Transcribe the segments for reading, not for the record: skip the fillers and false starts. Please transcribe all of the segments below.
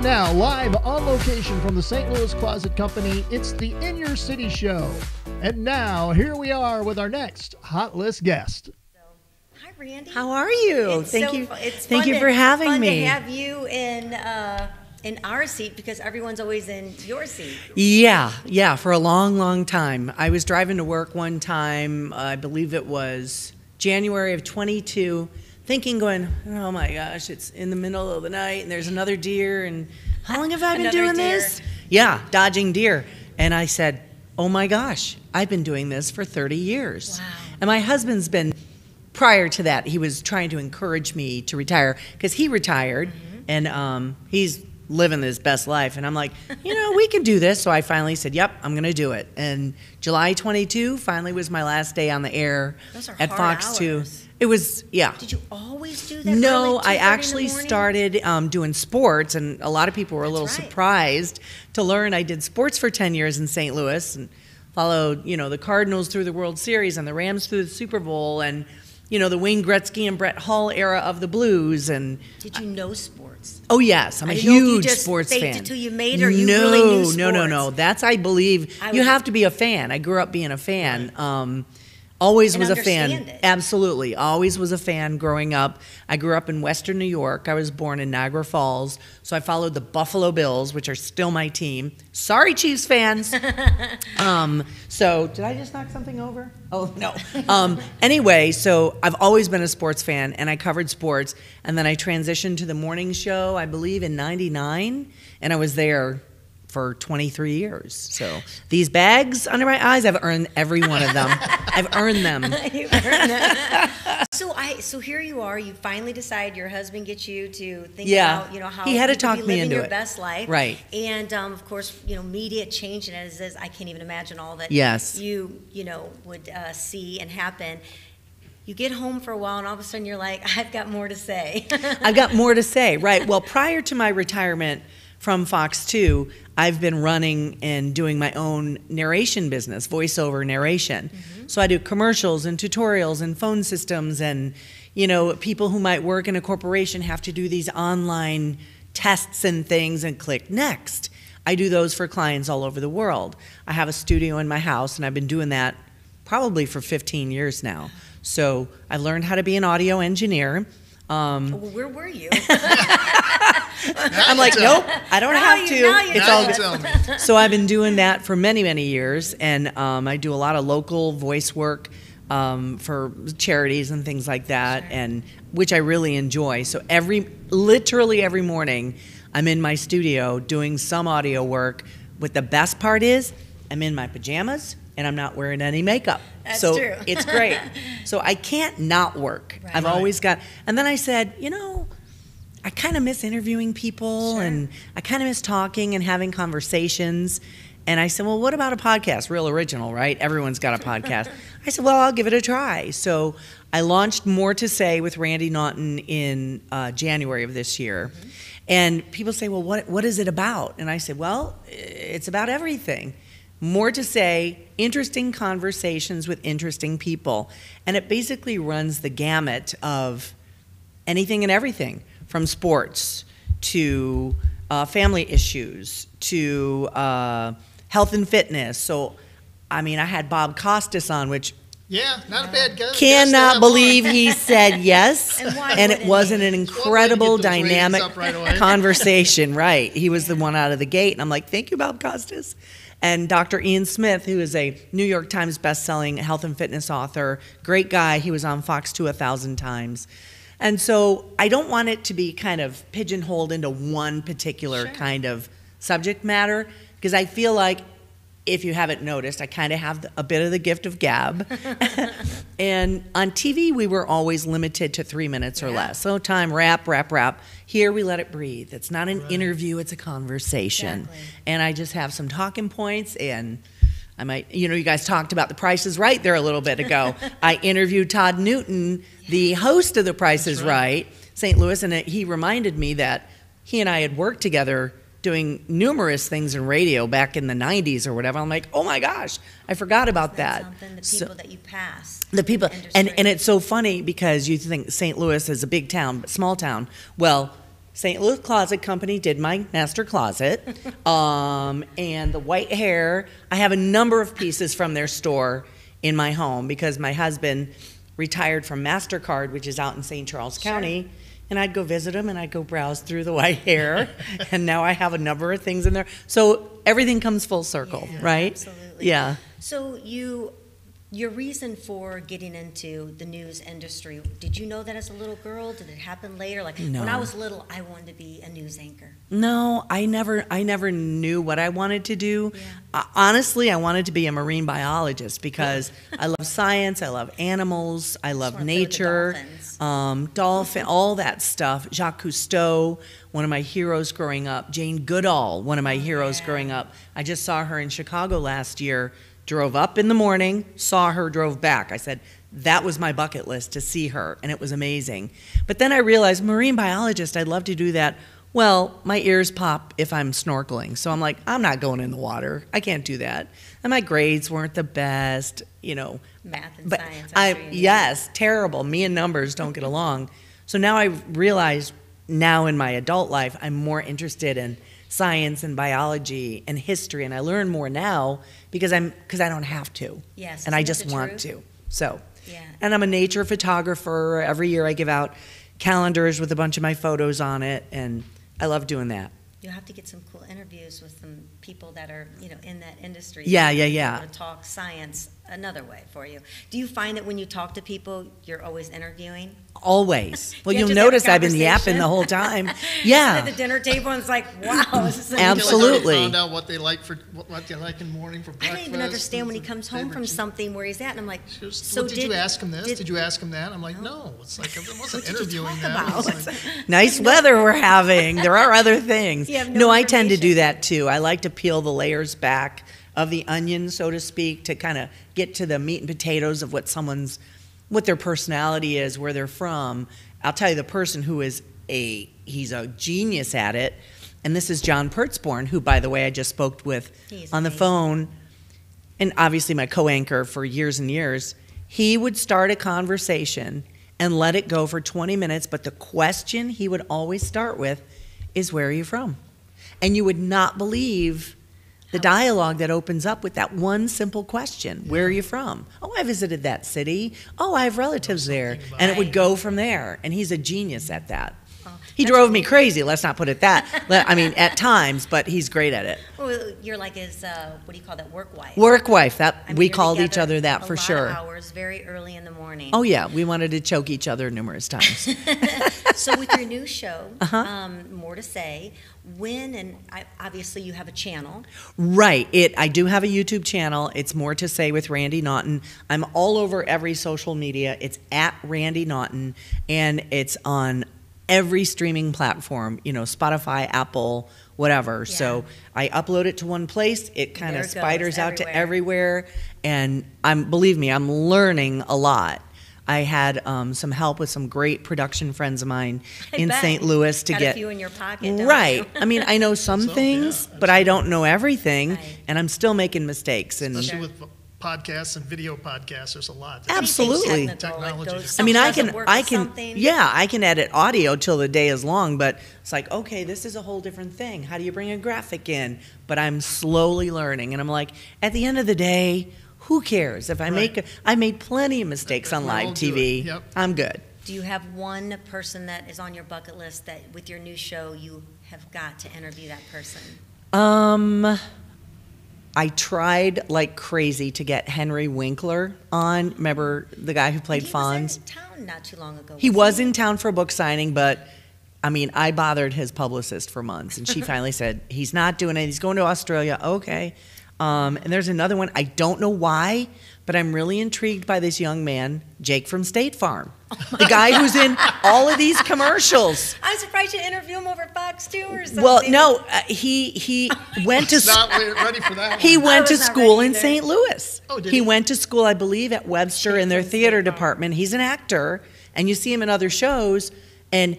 now, live on location from the St. Louis Closet Company, it's the In Your City Show. And now, here we are with our next Hot List guest. Hi, Randy. How are you? Thank you for having me. Fun to have you in our seat because everyone's always in your seat. Yeah, for a long time. I was driving to work one time, I believe it was January of 22, thinking, going, oh my gosh, it's in the middle of the night and there's another deer, and how long have I been doing this? Yeah, dodging deer. And I said, oh my gosh, I've been doing this for 30 years. Wow. And my husband's been, prior to that, he was trying to encourage me to retire because he retired, and he's living his best life. And I'm like, we can do this. So I finally said, yep, I'm going to do it. And July 22 finally was my last day on the air at Fox 2. It was, yeah. Did you always do that? No, I actually started doing sports, and a lot of people were a little surprised to learn I did sports for 10 years in St. Louis and followed, the Cardinals through the World Series and the Rams through the Super Bowl and, the Wayne Gretzky and Brett Hull era of the Blues. And did you know sports? Oh, yes. I'm a huge sports fan. You just faked it till you made it, or you really knew sports? No. That's, I believe, you have to be a fan. I grew up being a fan. Always was a fan. Absolutely. Always was a fan growing up. I grew up in Western New York. I was born in Niagara Falls. So I followed the Buffalo Bills, which are still my team. Sorry, Chiefs fans. So did I just knock something over? Oh, no. Anyway, so I've always been a sports fan, and I covered sports. And then I transitioned to the morning show, I believe, in 99. And I was there for 23 years. So these bags under my eyes, I've earned every one of them. I've earned them. You've earned them. So here you are. You finally decide. Your husband gets you to think about, how he had to talk be me living into your it. Best life, right? And of course, media changed, and as is, I can't even imagine all that. Yes. You would see and happen. You get home for a while, and all of a sudden, you're like, I've got more to say. I've got more to say, right? Well, prior to my retirement from Fox 2, I've been running and doing my own narration business, voiceover narration. So I do commercials and tutorials and phone systems, and people who might work in a corporation have to do these online tests and things and click next. I do those for clients all over the world. I have a studio in my house, and I've been doing that probably for 15 years now. So I learned how to be an audio engineer. Where were you? I'm like, nope, I don't have to. It's all good. So I've been doing that for many, many years, and I do a lot of local voice work for charities and things like that, and which I really enjoy. So literally every morning, I'm in my studio doing some audio work. But the best part is, I'm in my pajamas and I'm not wearing any makeup. That's so true. It's great. So I can't not work. Right. I've always got. And then I said, I kind of miss interviewing people, and I kind of miss talking and having conversations. And I said, well, what about a podcast? Real original, right? Everyone's got a podcast. I said, well, I'll give it a try. So I launched More to Say with Randi Naughton in January of this year. And people say, well, what is it about? And I said, well, it's about everything. More to Say, interesting conversations with interesting people. And it basically runs the gamut of anything and everything, from sports to family issues to health and fitness. So, I had Bob Costas on, which not a bad guy. Cannot believe he said yes. And it wasn't an incredible, dynamic conversation, right? He was the one out of the gate. And I'm like, thank you, Bob Costas. And Dr. Ian Smith, who is a New York Times bestselling health and fitness author, great guy. He was on Fox 2 1,000 times. And so I don't want it to be kind of pigeonholed into one particular kind of subject matter, because I feel like, if you haven't noticed, I kind of have a bit of the gift of gab. And on TV, we were always limited to 3 minutes or less. So time, wrap. Here, we let it breathe. It's not an interview, it's a conversation. Exactly. And I just have some talking points, and I might, you guys talked about The Price is Right there a little bit ago. I interviewed Todd Newton, the host of The Price is Right, St. Louis, and he reminded me that he and I had worked together doing numerous things in radio back in the 90s or whatever. I'm like, oh my gosh, I forgot about that. The people that you pass. The people, and it's so funny because you think St. Louis is a big town, but small town. Well, St. Louis Closet Company did my master closet. And the white hair, I have a number of pieces from their store in my home because my husband retired from MasterCard, which is out in St. Charles County. And I'd go visit him and I'd go browse through the white hair. And now I have a number of things in there. So everything comes full circle, right? Absolutely. Yeah. So your reason for getting into the news industry, did you know that as a little girl? Did it happen later? Like No. when I was little, I wanted to be a news anchor. No, I never knew what I wanted to do. Yeah. Honestly, I wanted to be a marine biologist because I love science, I love animals, I love wanna play with the nature, dolphins. dolphin, all that stuff. Jacques Cousteau, one of my heroes growing up. Jane Goodall, one of my heroes growing up. I just saw her in Chicago last year. Drove up in the morning, saw her, drove back. I said, that was my bucket list to see her, and it was amazing. But then I realized, marine biologist, I'd love to do that. Well, my ears pop if I'm snorkeling. So I'm like, I'm not going in the water. I can't do that. And my grades weren't the best, Math and But science. yes, terrible. Me and numbers don't get along. So now I realize now in my adult life, I'm more interested in science and biology and history, and I learn more now because I don't have to. Yes, and I isn't just that the want truth? to. So, Yeah. and I'm a nature photographer. Every year I give out calendars with a bunch of my photos on it, and I love doing that. You'll have to get some cool interviews with some people that are, in that industry. Yeah. To talk science another way for you. Do you find that when you talk to people, you're always interviewing? Always. Well, You you'll just have a notice I've been yapping conversation. the whole time. Sit Yeah. at the dinner table and it's like, wow, this is Absolutely. Found out what they like what they like in the morning for I breakfast. don't even understand when he comes home from favorite- something where he's at, and I'm like, Well, did you ask him this? Did you ask him that? I'm like, no. It's like I wasn't What did you interviewing talk them. about? It's like, Nice weather we're having. There are other things. You have no I tend to do information. that too. I like to peel the layers back of the onion, so to speak, to kind of get to the meat and potatoes of what their personality is, where they're from. I'll tell you the person who is he's a genius at it, and this is John Pertzborn, who, by the way, I just spoke with He's on the amazing. phone, and obviously my co-anchor for years and years. He would start a conversation and let it go for 20 minutes, but the question he would always start with is, where are you from? And you would not believe the dialogue that opens up with that one simple question. Where are you from? Oh, I visited that city. Oh, I have relatives there. And it would go from there. And he's a genius at that. He drove me crazy. Let's not put it that. I mean, at times, but he's great at it. Well, you're like his, what do you call that, work wife? Work wife. I mean, We you're called each together other that a for lot sure. of hours, very early in the morning. Oh, yeah. We wanted to choke each other numerous times. So with your new show, Uh-huh. More to Say, obviously you have a channel. Right. I do have a YouTube channel. It's More to Say with Randi Naughton. I'm all over every social media. It's at Randi Naughton, and it's on every streaming platform, Spotify, Apple, whatever. Yeah. So I upload it to one place. It kind There of it goes, spiders out to everywhere. everywhere. And believe me, I'm learning a lot. I had some help with some great production friends of mine in bet. St. Louis to Got get a few in your pocket, don't right. you? I mean, I know some So, things, yeah, but I don't know everything, Right. and I'm still making mistakes. And especially with podcasts and video podcasts, there's a lot. Absolutely. Technology. I mean, I Something can, doesn't work I with can, something. yeah, I can edit audio till the day is long, but it's like, okay, this is a whole different thing. How do you bring a graphic in? But I'm slowly learning, and I'm like, at the end of the day, who cares if I I made plenty of mistakes on We live all do TV. it. Yep. I'm good. Do you have one person that is on your bucket list that with your new show you have got to interview that person? I tried like crazy to get Henry Winkler on. Remember the guy who played He Fonz? was in town not too long ago. He was wasn't in town for a book signing, but I mean, I bothered his publicist for months, and she finally said, he's not doing it. He's going to Australia. Okay. And there's another one. I don't know why, but I'm really intrigued by this young man, Jake from State Farm. The guy who's in all of these commercials. I'm surprised you interview him over Fox 2 or something. Well, no, he went to Not ready for that. he one. went to was not school ready in either. St. Louis. Oh, did he he? went to school, I believe, at Webster Jake in their from theater State Farm. department. He's an actor, and you see him in other shows, and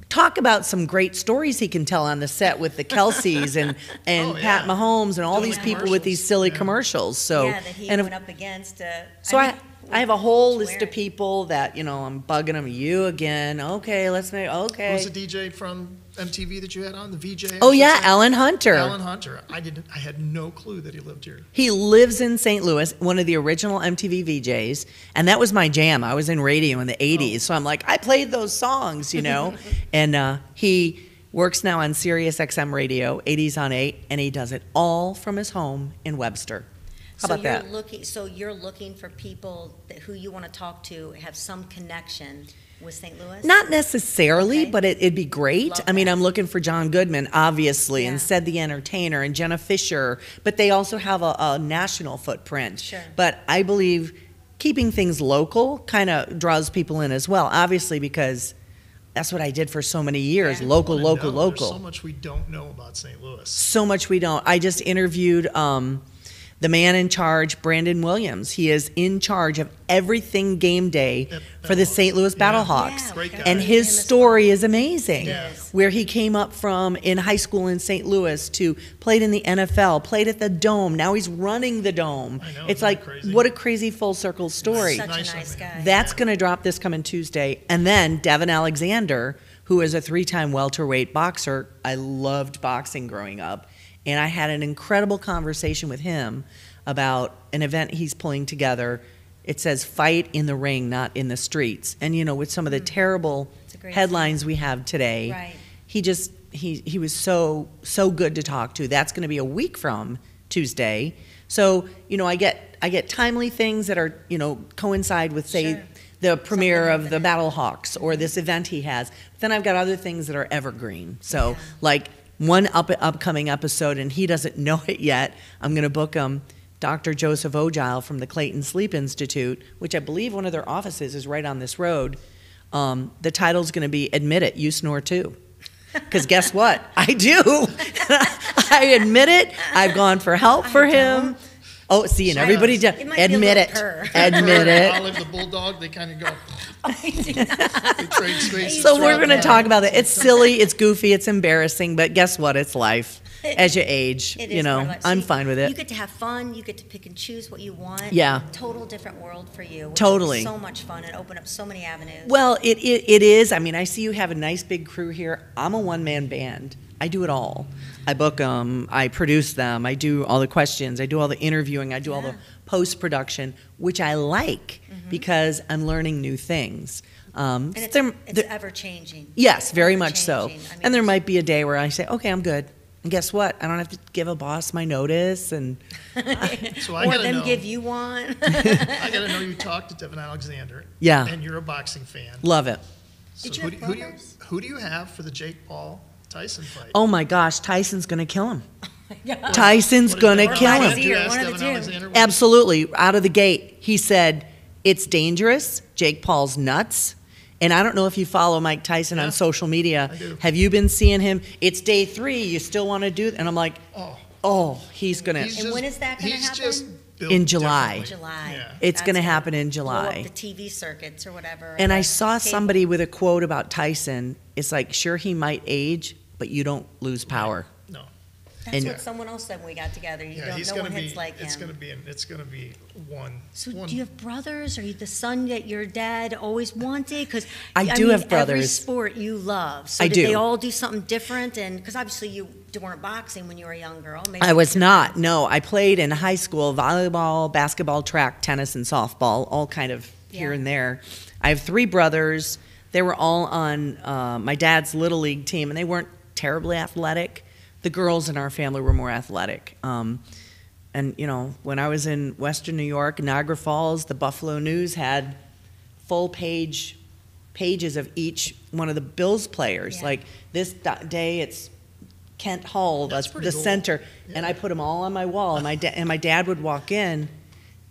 talk about some great stories he can tell on the set with the Kelseys and Oh, Pat yeah. Mahomes and all Doing these people with these commercials. silly Yeah. commercials. So yeah, that he and went up against. so I have a whole What you list of wearing? people that, I'm bugging them. You again. Okay, let's make, okay. Who's the DJ from MTV that you had on? The VJ? Oh, yeah, Alan Hunter. Alan Hunter. I had no clue that he lived here. He lives in St. Louis, one of the original MTV VJs, and that was my jam. I was in radio in the 80s, so I'm like, I played those songs, And he works now on Sirius XM Radio, 80s on 8, and he does it all from his home in Webster. How about that? So you're looking for people who you want to talk to have some connection with St. Louis? Not necessarily, Okay. but it'd be great. Love I mean, that. I'm looking for John Goodman, obviously, and Yeah. Ced the Entertainer, and Jenna Fisher, but they also have a national footprint. Sure. But I believe keeping things local kind of draws people in as well, obviously, because that's what I did for so many years, Yeah. local, I wanna local, know. local. There's so much we don't know about St. Louis. So much we don't. I just interviewed the man in charge, Brandon Williams. He is in charge of everything game day Yep, for the Battlehawks. St. Louis Yeah. Battlehawks. Yeah, Great okay. guy. And Him his as story well. is amazing. Yeah. Where he came up from in high school in St. Louis to played in the NFL, played at the Dome. Now he's running the Dome. I know, It's isn't like, that crazy? what a crazy full circle story. Such Nice a nice of him. guy. That's going to drop this coming Tuesday. And then Devin Alexander, who is a 3-time welterweight boxer. I loved boxing growing up. And I had an incredible conversation with him about an event he's pulling together. It says fight in the ring, not in the streets. And, with some of the terrible It's a great headlines we have today, Right. he was so good to talk to. That's going to be a week from Tuesday. So, I get timely things that are, coincide with, say, Sure. the premiere Something of the happening. Battlehawks or this event he has. But then I've got other things that are evergreen. So, Yeah. like one upcoming episode, and he doesn't know it yet, I'm going to book him. Dr. Joseph Ogile from the Clayton Sleep Institute, which I believe one of their offices is right on this road. The title's going to be "Admit It, You Snore Too." Because guess what? I do. I admit it. I've gone for help for him. Oh, see, and everybody does. It might be a Admit little it. purr. Admit it. Olive the bulldog, they kind of go. They trade spaces So we're throughout going to the talk night. about it. It's silly, it's goofy, it's embarrassing, but guess what? It's life. As you age, It is part of life. So I'm you- fine with You it. get to have fun. You get to pick and choose what you want. Yeah. Total different world for you. which is Totally. So much fun and open up so many avenues. Well, it is. I mean, I see you have a nice big crew here. I'm a one-man band. I do it all. I book them. I produce them. I do all the questions. I do all the interviewing. I do all the Yeah. post-production, which I like because I'm learning new things. and it's they're- ever changing. Yes, very much so. Ever-changing. I mean, And there might be a day where I say, okay, I'm good. And guess what? I don't have to give a boss my notice. And So I or gotta them know. give you one. I got to know you talked to Devin Alexander. Yeah. And you're a boxing fan. love it. So Did you who, have do- who do you brothers? who do you have for the Jake Paul Tyson fight? Oh my gosh, Tyson's going to kill him. Yeah. Tyson's What going to did kill Devin him. Alexander One of ask the Devin two. Alexander? Absolutely. Out of the gate, he said, it's dangerous. Jake Paul's nuts. And I don't know if you follow Mike Tyson Yeah, on social media. I do. Have you been seeing him? It's day 3. You still want to do it? And I'm like, Oh, he's going he's to. And when just- is that gonna he's happen? just built In July. differently. July. Yeah. It's That's going to gonna happen in blow July. up the TV circuits or whatever. And or I the saw cable. somebody with a quote about Tyson. It's like, sure, he might age, but you don't lose power. No. That's and- what someone else said when we got together. You Yeah, don't. he's No gonna one be. hits like It's him. gonna be. It's gonna be one. So one- do you have brothers? Are you the son that your dad always wanted? Because I do mean, have Every brothers. sport you love. So I did do. they all do something different? And because obviously you weren't boxing when you were a young girl. Maybe I was different. not. No, I played in high school volleyball, basketball, track, tennis, and softball, all kind of here Yeah. and there. I have 3 brothers. They were all on my dad's little league team, and they weren't terribly athletic. The girls in our family were more athletic. And, when I was in Western New York, Niagara Falls, the Buffalo News had full pages of each one of the Bills players. Yeah. Like this day, it's Kent Hall, That's the pretty cool. center, and Yeah. I put them all on my wall. And my dad would walk in,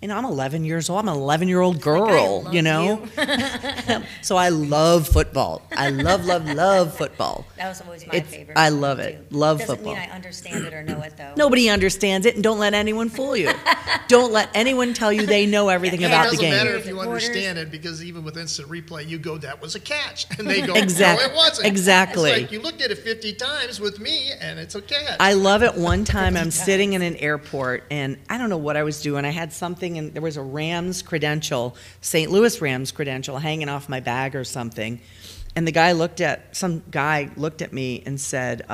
and I'm 11 years old. I'm an 11-year-old girl, love you know. you. So I love football. I love football. That was always my It's- favorite. I sport, love it. too. Love Doesn't football. mean I understand it or know it though. Nobody understands it, and don't let anyone fool you. Don't let anyone tell you they know everything Yeah, It about the doesn't game. matter if you Quarters. understand it because even with instant replay, you go, "That was a catch," and they go, Exact- "No, it wasn't." exactly. It's like you looked at it 50 times with me, and it's a catch. I love it. One time I'm sitting in an airport, and I don't know what I was doing. I had something something, and there was a Rams credential, St. Louis Rams credential, hanging off my bag or something. And some guy looked at me and said,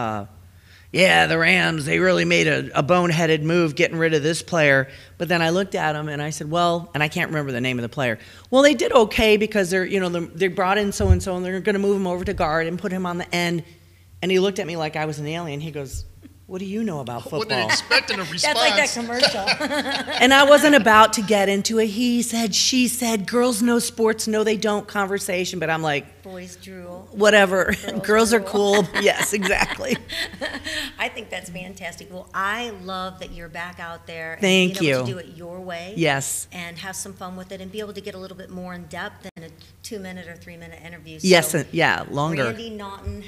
yeah, the Rams, they really made a boneheaded move getting rid of this player. But then I looked at him and I said, well, and I can't remember the name of the player. Well, they did okay because they brought in so-and-so and they're going to move him over to guard and put him on the end. And he looked at me like I was an alien. He goes, what do you know about football? What they expecting a response? That's like that commercial. And I wasn't about to get into a he said, she said, girls know sports, no they don't conversation. But I'm like, boys drool. Whatever. Girls are cool. Yes, exactly. I think that's fantastic. Well, I love that you're back out there. Thank and being able you. to do it your way. Yes. And have some fun with it and be able to get a little bit more in depth than a 2-minute or 3-minute interview. Yes, So, yeah, longer. Randy Naughton.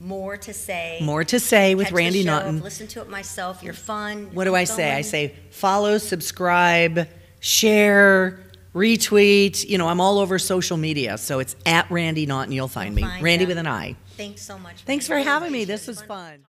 More to say. More to say with Catch Randy the show. Naughton. I've listened to it myself. You're fun. What do I say? I say follow, subscribe, share, retweet. I'm all over social media. So it's at Randy Naughton. You'll find me. Randy with an I. Thanks so much. Thanks for having me. This was fun.